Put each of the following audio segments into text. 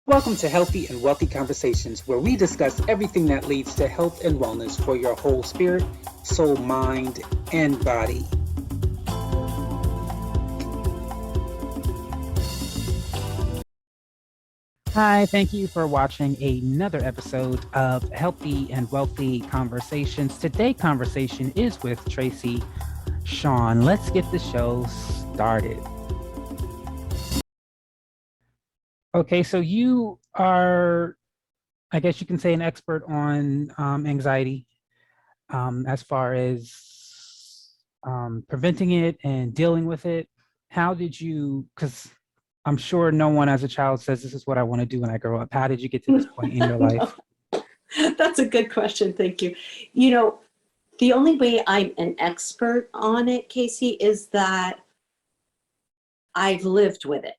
Welcome to Healthy and Wealthy Conversations, where we discuss everything that leads to health and wellness for your whole spirit, soul, mind, and body. Hi, thank you for watching another episode of Healthy and Wealthy Conversations. Today's conversation is with Tracy Shawn. Let's get the show started. Okay, so you are, I guess you can say, an expert on anxiety as far as preventing it and dealing with it. How did you, because I'm sure no one as a child says, this is what I want to do when I grow up. How did you get to this point in your life? That's a good question. Thank you. You know, the only way I'm an expert on it, Casey, is that I've lived with it,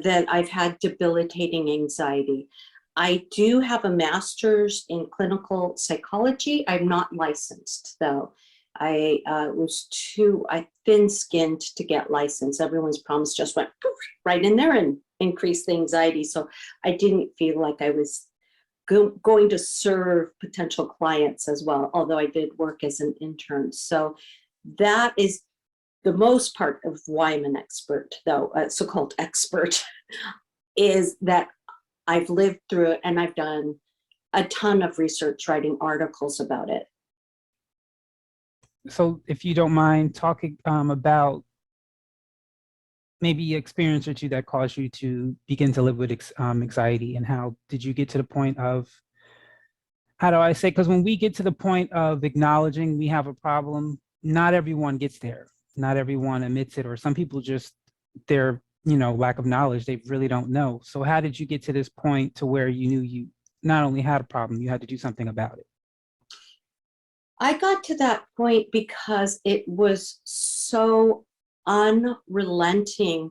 that I've had debilitating anxiety. I do have a master's in clinical psychology. I'm not licensed, though. I thin-skinned to get licensed. Everyone's promise just went poof, right in there and increased the anxiety. So I didn't feel like I was going to serve potential clients as well, although I did work as an intern. So that is the most part of why I'm an expert, though, a so-called expert, is that I've lived through it and I've done a ton of research writing articles about it. So if you don't mind talking about maybe an experience or two that caused you to begin to live with anxiety, and how did you get to the point of, how do I say, because when we get to the point of acknowledging we have a problem, not everyone gets there. Not everyone admits it, or some people just, their lack of knowledge, they really don't know. So how did you get to this point to where you knew you not only had a problem, you had to do something about it? I got to that point because it was so unrelenting.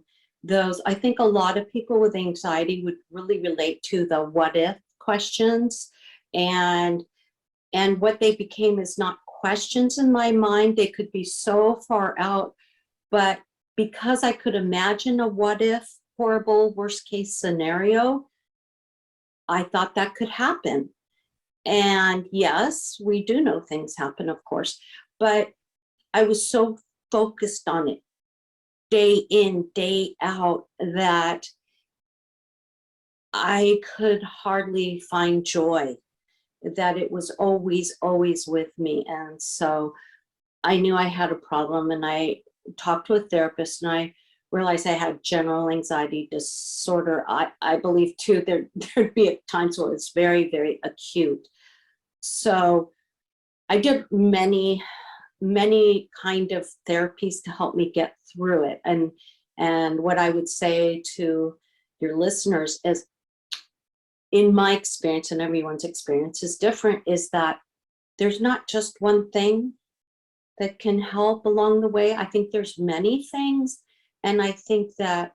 I think a lot of people with anxiety would really relate to the what if questions, and what they became is not questions in my mind. They could be so far out, but because I could imagine a what if horrible worst case scenario, I thought that could happen. And yes, we do know things happen, of course, but I was so focused on it day in, day out, that I could hardly find joy, that it was always, always with me. And so I knew I had a problem, and I talked to a therapist, and I realized I had general anxiety disorder. I believe too, there'd be times where it's very, very acute. So I did many, many kind of therapies to help me get through it. And what I would say to your listeners is, in my experience, and everyone's experience is different, is that there's not just one thing that can help along the way. I think there's many things. And I think that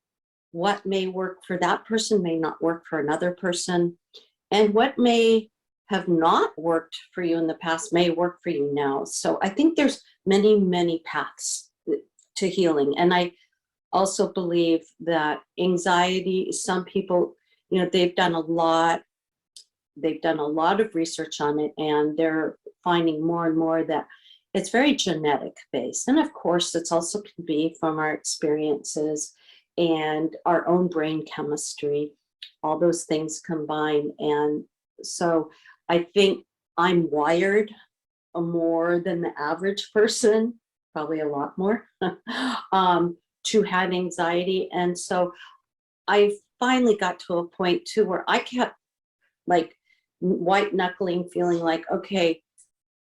what may work for that person may not work for another person. And what may have not worked for you in the past may work for you now. So I think there's many, many paths to healing. And I also believe that anxiety, some people, they've done a lot of research on it, and they're finding more and more that it's very genetic based. And of course, it's also can be from our experiences and our own brain chemistry, all those things combined. And so I think I'm wired more than the average person, probably a lot more, to have anxiety. And so I finally got to a point too where I kept like white knuckling, feeling like, okay,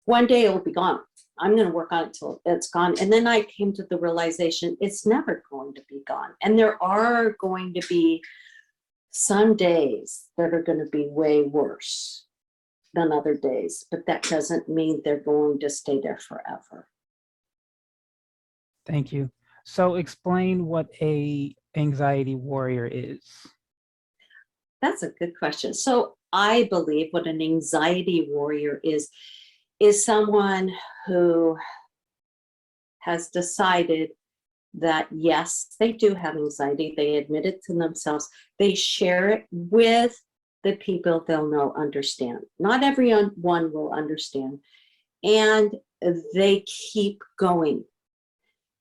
one day it will be gone. I'm going to work on it till it's gone. And then I came to the realization it's never going to be gone. And there are going to be some days that are going to be way worse than other days, but that doesn't mean they're going to stay there forever. Thank you. So explain what a anxiety warrior is. That's a good question. So I believe what an anxiety warrior is someone who has decided that yes, they do have anxiety. They admit it to themselves. They share it with the people they'll know understand. Not everyone will understand. And they keep going.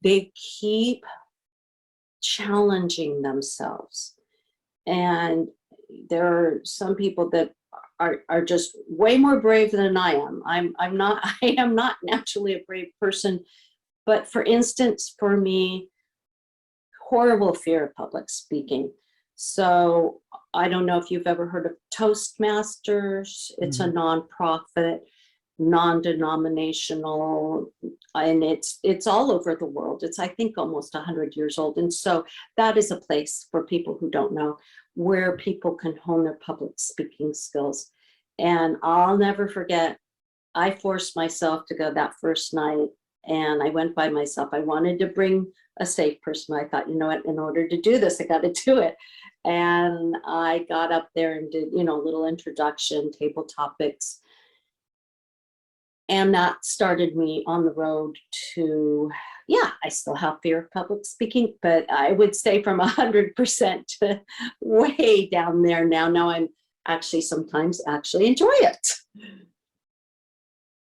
They keep challenging themselves. And there are some people that are just way more brave than I am. I'm not, I am not naturally a brave person. But for instance, for me, horrible fear of public speaking. So I don't know if you've ever heard of Toastmasters. It's a nonprofit, non-denominational, and it's all over the world. It's, I think, almost 100 years old. And so that is a place for people who don't know, where people can hone their public speaking skills. And I'll never forget, I forced myself to go that first night, and I went by myself. I wanted to bring a safe person. I thought, you know what, in order to do this, I got to do it. And I got up there and did, you know, a little introduction, table topics. And that started me on the road to, yeah, I still have fear of public speaking, but I would say from 100% to way down there now. Now I'm actually sometimes actually enjoy it.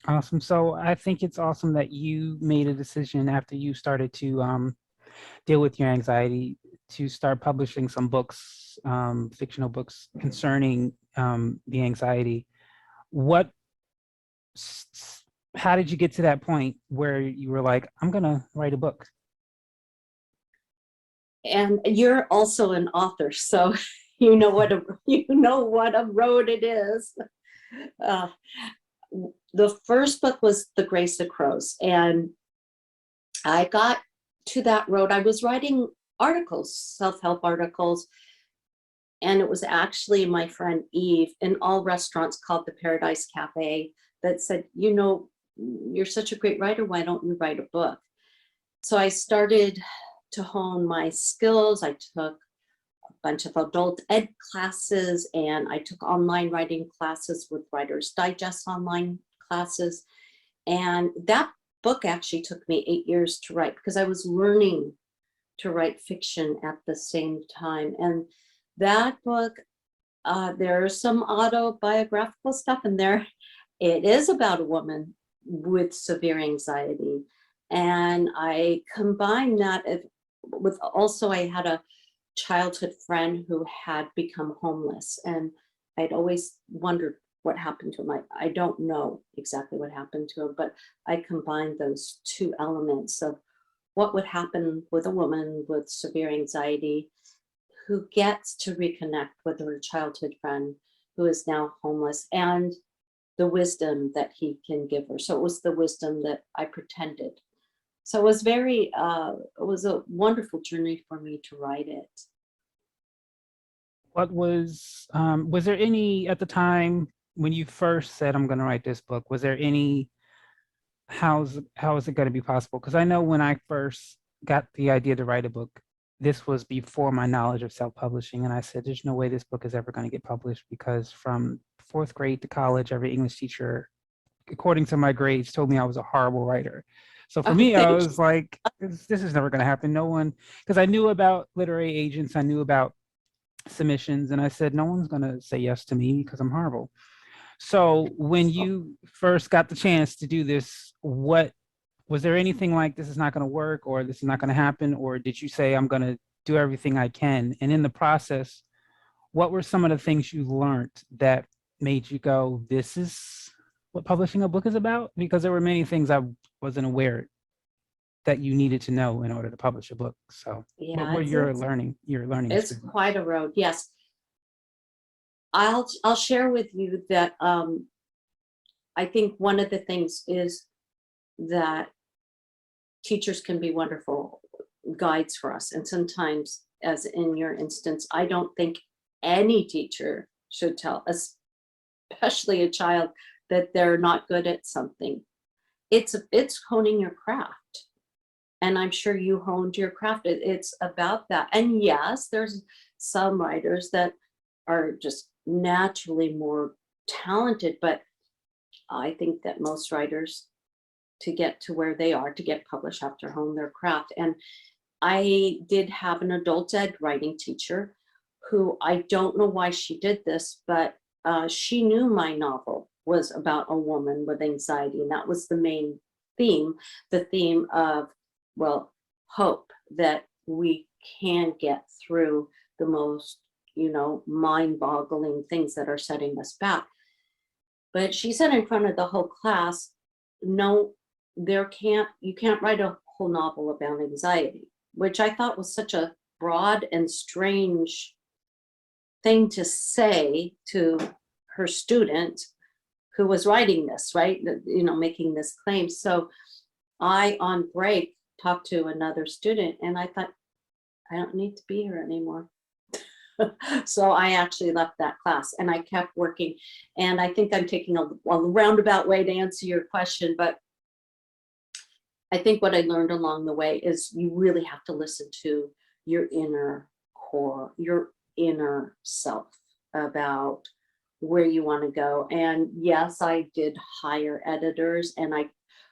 Awesome. So I think it's awesome that you made a decision after you started to deal with your anxiety to start publishing some books, fictional books concerning the anxiety. What, how did you get to that point where you were like, I'm gonna write a book? And you're also an author, so you know what a road it is. Uh, the first book was The Grace of Crows, and I got to that road. I was writing articles, self-help articles, and it was actually my friend Eve in all restaurants called the Paradise Cafe that said, you know, you're such a great writer, why don't you write a book? So I started to hone my skills. I took a bunch of adult ed classes, and I took online writing classes with Writer's Digest online classes. And that book actually took me 8 years to write because I was learning to write fiction at the same time. And that book, there's some autobiographical stuff in there. It is about a woman with severe anxiety. And I combined that with also, I had a childhood friend who had become homeless, and I'd always wondered what happened to him. I don't know exactly what happened to him, but I combined those two elements of what would happen with a woman with severe anxiety who gets to reconnect with her childhood friend who is now homeless, and the wisdom that he can give her. So it was the wisdom that I pretended. So it was very, it was a wonderful journey for me to write it. What was there any, at the time when you first said, I'm going to write this book, was there any, how is it going to be possible? Because I know when I first got the idea to write a book, this was before my knowledge of self-publishing. And I said, there's no way this book is ever going to get published, because from fourth grade to college, every English teacher, according to my grades, told me I was a horrible writer. So for Oh, me, I thank was like, this is never going to happen. No one, because I knew about literary agents, I knew about submissions, and I said, no one's going to say yes to me because I'm horrible. So when you first got the chance to do this, what was there anything like, this is not going to work, or this is not going to happen, or did you say, I'm going to do everything I can? And in the process, what were some of the things you learned that made you go, this is what publishing a book is about? Because there were many things I wasn't aware that you needed to know in order to publish a book. So what Yeah, were your learning it's experience? quite a road. Yes. I'll share with you that I think one of the things is that teachers can be wonderful guides for us. And sometimes, as in your instance, I don't think any teacher should tell, especially a child, that they're not good at something. It's honing your craft. And I'm sure you honed your craft. It's about that. And yes, there's some writers that are just naturally more talented, but I think that most writers, to get to where they are, to get published, have to hone their craft. And I did have an adult ed writing teacher who, I don't know why she did this, but she knew my novel was about a woman with anxiety, and that was the main theme, the theme of, well, hope that we can get through the most, mind-boggling things that are setting us back. But she said in front of the whole class, no, you can't write a whole novel about anxiety, which I thought was such a broad and strange thing to say to her student who was writing this, right? Making this claim. So I, on break, talked to another student and I thought, I don't need to be here anymore. So I actually left that class and I kept working. And I think I'm taking a roundabout way to answer your question, but I think what I learned along the way is you really have to listen to your inner core, your inner self about where you want to go. And yes, I did hire editors and I,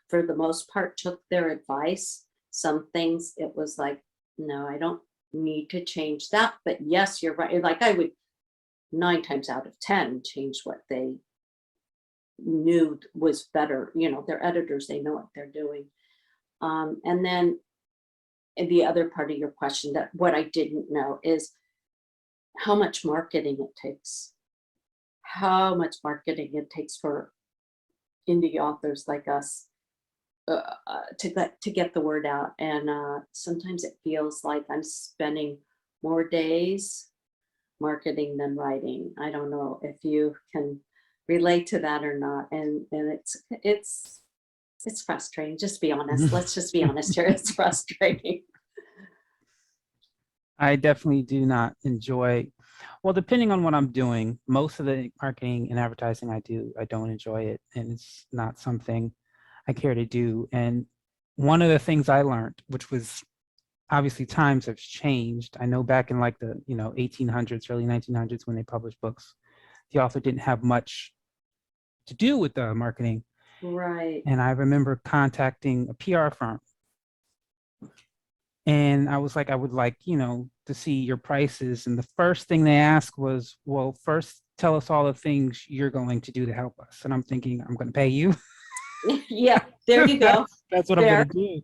for the most part, took their advice. Some things it was like, no, I don't need to change that. But yes, you're right. Like I would 9 times out of 10 change what they knew was better. They're editors, they know what they're doing. And then the other part of your question, that what I didn't know is how much marketing it takes. How much marketing it takes for indie authors like us to get the word out. And sometimes it feels like I'm spending more days marketing than writing. I don't know if you can relate to that or not. And it's frustrating. Just be honest. Let's just be honest here. It's frustrating. I definitely do not enjoy, well, depending on what I'm doing, most of the marketing and advertising I do, I don't enjoy it. And it's not something I care to do. And one of the things I learned, which was obviously times have changed. I know back in like the 1800s, early 1900s, when they published books, the author didn't have much to do with the marketing. Right. And I remember contacting a PR firm. And I was like, I would like, to see your prices. And the first thing they asked was, well, first tell us all the things you're going to do to help us. And I'm thinking, I'm going to pay you. Yeah, there you go. That's what there. I'm going to do.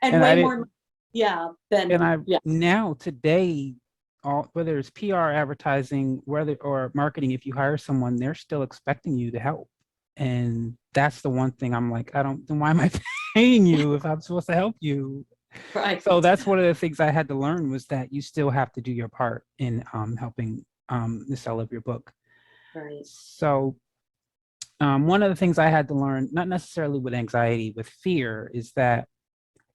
And I way didn't, more, yeah, than, and I yeah. now today, whether it's PR, advertising, or marketing, if you hire someone, they're still expecting you to help. And that's the one thing I'm like, then why am I paying you if I'm supposed to help you? Right. So that's one of the things I had to learn, was that you still have to do your part in helping the sale of your book. Right. So one of the things I had to learn, not necessarily with anxiety, with fear, is that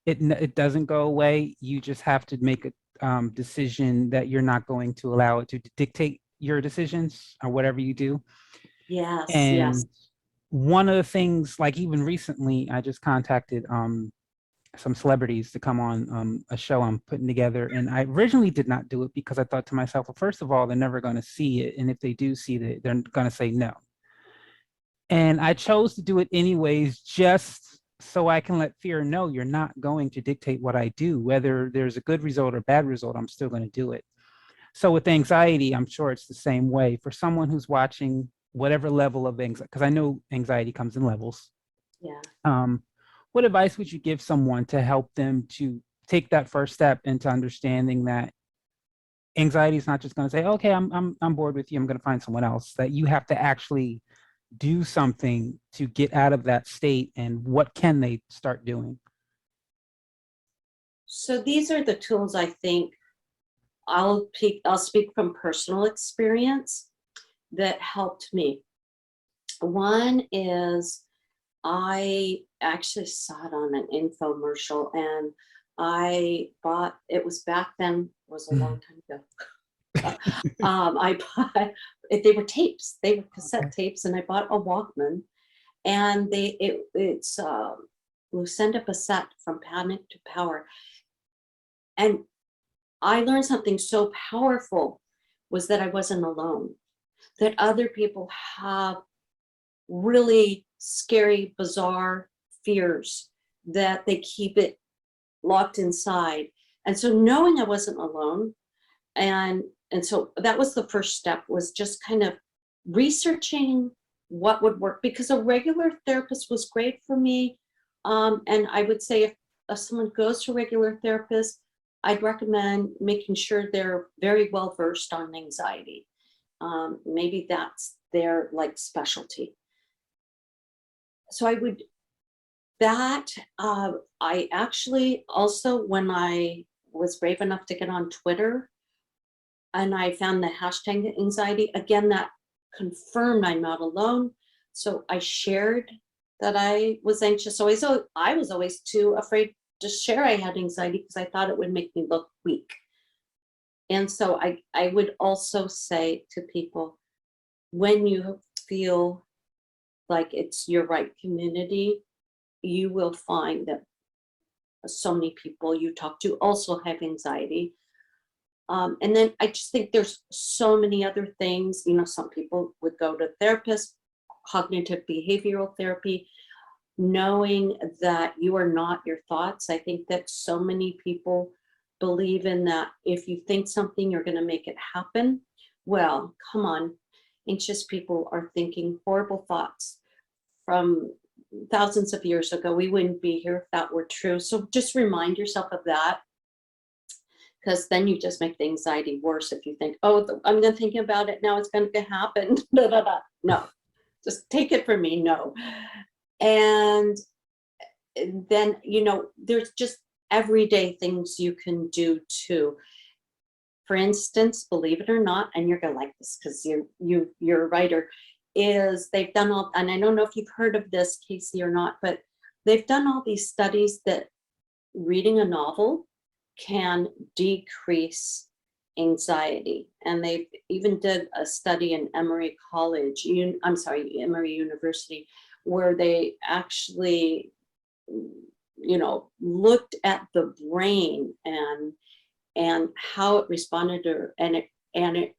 it doesn't go away. You just have to make a decision that you're not going to allow it to dictate your decisions or whatever you do. Yes. And Yes. one of the things, like even recently, I just contacted some celebrities to come on a show I'm putting together. And I originally did not do it because I thought to myself, well, first of all, they're never going to see it. And if they do see it, they're going to say no. And I chose to do it anyways, just so I can let fear know you're not going to dictate what I do. Whether there's a good result or bad result, I'm still going to do it. So with anxiety, I'm sure it's the same way. For someone who's watching, whatever level of anxiety, because I know anxiety comes in levels. Yeah. What advice would you give someone to help them to take that first step into understanding that anxiety is not just going to say, okay, I'm bored with you, I'm going to find someone else, that you have to actually do something to get out of that state, and what can they start doing? So these are the tools I think I'll speak from personal experience that helped me. One is I actually saw it on an infomercial and I bought, it was back then, it was a long time ago. I bought, they were tapes, they were cassette tapes, and I bought a Walkman, and it's Lucinda Bassett from Panic to Power. And I learned something so powerful, was that I wasn't alone, that other people have really scary, bizarre fears, that they keep it locked inside. And so knowing I wasn't alone, and so that was the first step, was just kind of researching what would work, because a regular therapist was great for me. And I would say if someone goes to a regular therapist, I'd recommend making sure they're very well versed on anxiety. Maybe that's their like specialty. So I would that I actually also, when I was brave enough to get on Twitter and I found the hashtag anxiety, again, that confirmed I'm not alone. So I shared that I was anxious. So I was always too afraid to share I had anxiety because I thought it would make me look weak. And so I would also say to people, when you feel like it's your right community, you will find that so many people you talk to also have anxiety. And then I just think there's so many other things. You know, some people would go to therapists, cognitive behavioral therapy, knowing that you are not your thoughts. I think that so many people believe in that if you think something, you're going to make it happen. Well, come on. Anxious people are thinking horrible thoughts from thousands of years ago. We wouldn't be here if that were true. So just remind yourself of that, because then you just make the anxiety worse if you think, oh, I'm going to think about it now, it's going to happen. No, just take it from me. No. And then, you know, there's just everyday things you can do too. For instance, believe it or not, and you're going to like this because you're a writer, is they've done all, and I don't know if you've heard of this, Casey, or not, but they've done all these studies that reading a novel can decrease anxiety. And they even did a study in Emory Emory University, where they actually, you know, looked at the brain and how it responded to, and it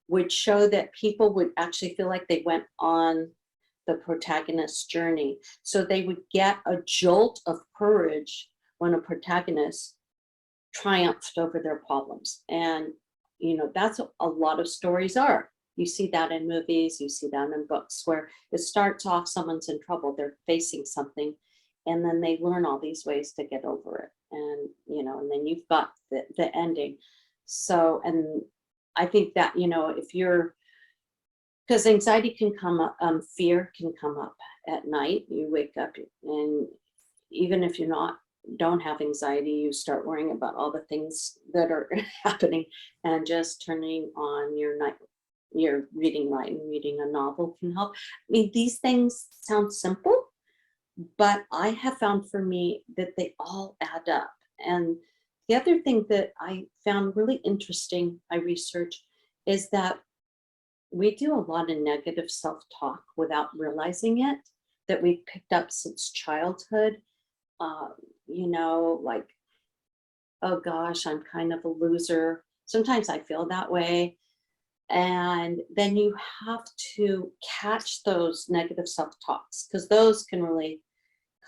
would show that people would actually feel like they went on the protagonist's journey. So they would get a jolt of courage when a protagonist triumphed over their problems. And, you know, that's a lot of stories are. You see that in movies, you see that in books, where it starts off, someone's in trouble, they're facing something, and then they learn all these ways to get over it. And, you know, and then you've got the ending. So, and I think that, you know, if you're, because anxiety can come up, fear can come up at night. You wake up, and even if don't have anxiety, you start worrying about all the things that are happening, and just turning on your reading light and reading a novel can help. I mean, these things sound simple, but I have found for me that they all add up. And the other thing that I found really interesting, I researched, is that we do a lot of negative self-talk without realizing it, that we've picked up since childhood. You know, like, oh gosh, I'm kind of a loser. Sometimes I feel that way. And then you have to catch those negative self-talks, because those can really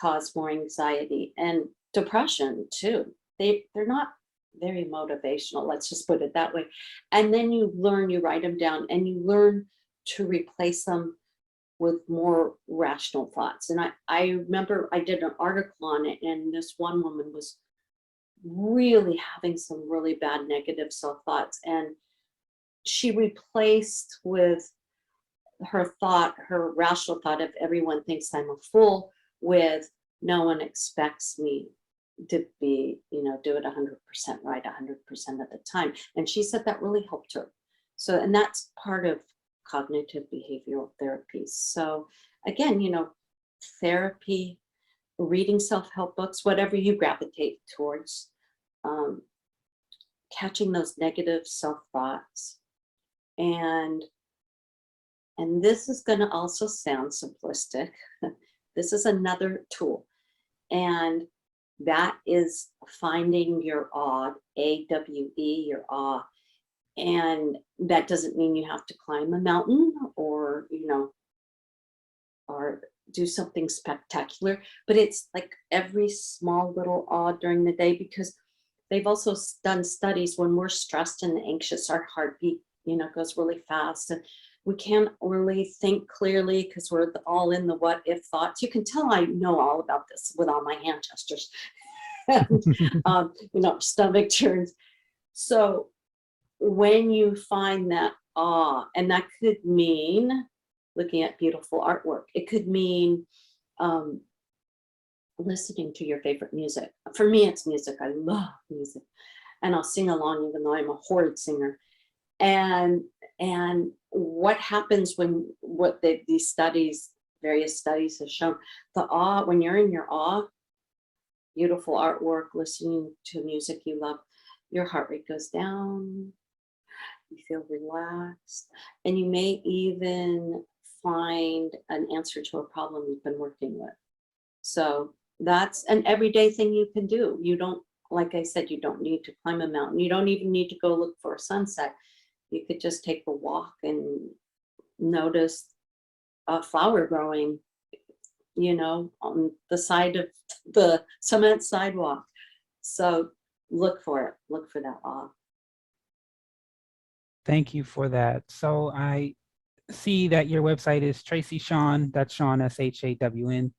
cause more anxiety and depression too. They're not very motivational, let's just put it that way. And then you write them down, and you learn to replace them with more rational thoughts. And I remember I did an article on it, and this one woman was really having some really bad negative self-thoughts, and she replaced with her rational thought of everyone thinks I'm a fool, with no one expects me to be, you know, do it 100% right 100% of the time. And she said that really helped her. So, and that's part of cognitive behavioral therapy. So again, you know, therapy, reading self-help books, whatever you gravitate towards, catching those negative self-thoughts. And this is going to also sound simplistic. This is another tool. And that is finding your awe, AWE, your awe. And that doesn't mean you have to climb a mountain or, you know, or do something spectacular, but it's like every small little awe during the day, because they've also done studies when we're stressed and anxious, our heartbeat, goes really fast, and we can't really think clearly because we're all in the what if thoughts. You can tell I know all about this with all my hand gestures and, stomach turns. So when you find that awe, and that could mean looking at beautiful artwork, it could mean listening to your favorite music. For me, it's music. I love music, and I'll sing along even though I'm a horrid singer. And what happens when these studies, various studies have shown, the awe, when you're in your awe, beautiful artwork, listening to music you love, your heart rate goes down, you feel relaxed, and you may even find an answer to a problem you've been working with. So that's an everyday thing you can do. You don't, like I said, you don't need to climb a mountain. You don't even need to go look for a sunset. You could just take a walk and notice a flower growing, on the side of the cement sidewalk. So look for it. Look for that awe. Thank you for that. So I see that your website is Tracy Shawn, that's Shawn, SHAWN.com.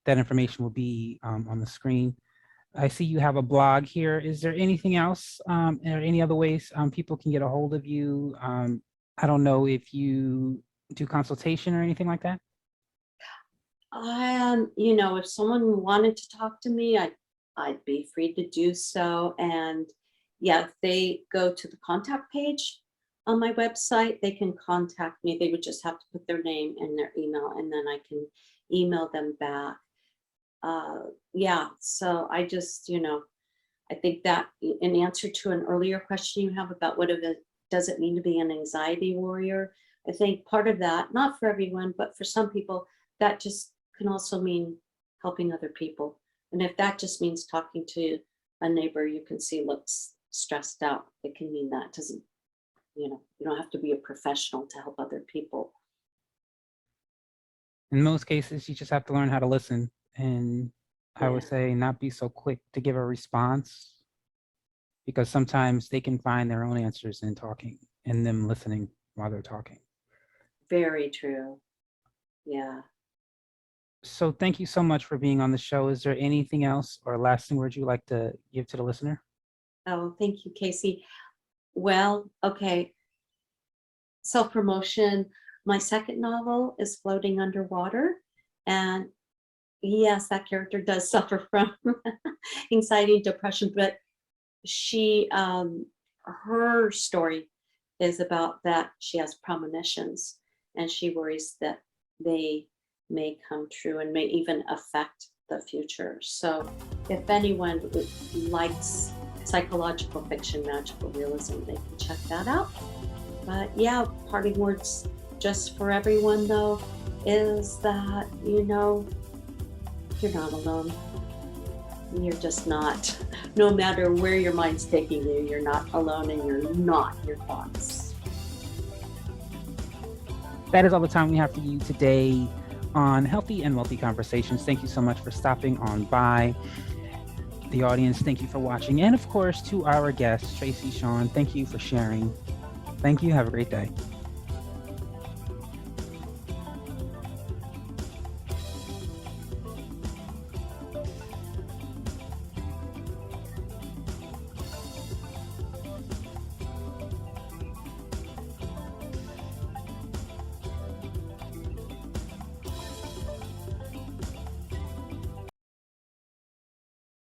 That information will be on the screen. I see you have a blog here. Is there anything else or any other ways people can get a hold of you? I don't know if you do consultation or anything like that. If someone wanted to talk to me, I'd be free to do so. And yeah, if they go to the contact page on my website, they can contact me. They would just have to put their name and their email, and then I can email them back. So I just, I think that in answer to an earlier question you have about does it mean to be an anxiety warrior? I think part of that, not for everyone, but for some people, that just can also mean helping other people. And if that just means talking to a neighbor you can see looks stressed out, it can mean that. It doesn't, you don't have to be a professional to help other people. In most cases, you just have to learn how to listen. And I would say not be so quick to give a response, because sometimes they can find their own answers in talking and them listening while they're talking. Very true. Yeah. So thank you so much for being on the show. Is there anything else or lasting words you'd like to give to the listener? Oh, thank you, Casey. Well, okay. Self-promotion. My second novel is Floating Underwater. And yes, that character does suffer from anxiety and depression, but her story is about that she has premonitions, and she worries that they may come true and may even affect the future. So if anyone likes psychological fiction, magical realism, they can check that out. But yeah, parting words just for everyone though is that, you're not alone. You're just not. No matter where your mind's taking you, you're not alone, and you're not your thoughts. That is all the time we have for you today on Healthy and Wealthy Conversations. Thank you so much for stopping on by. The audience, thank you for watching. And of course, to our guest, Tracy Shawn, thank you for sharing. Thank you. Have a great day.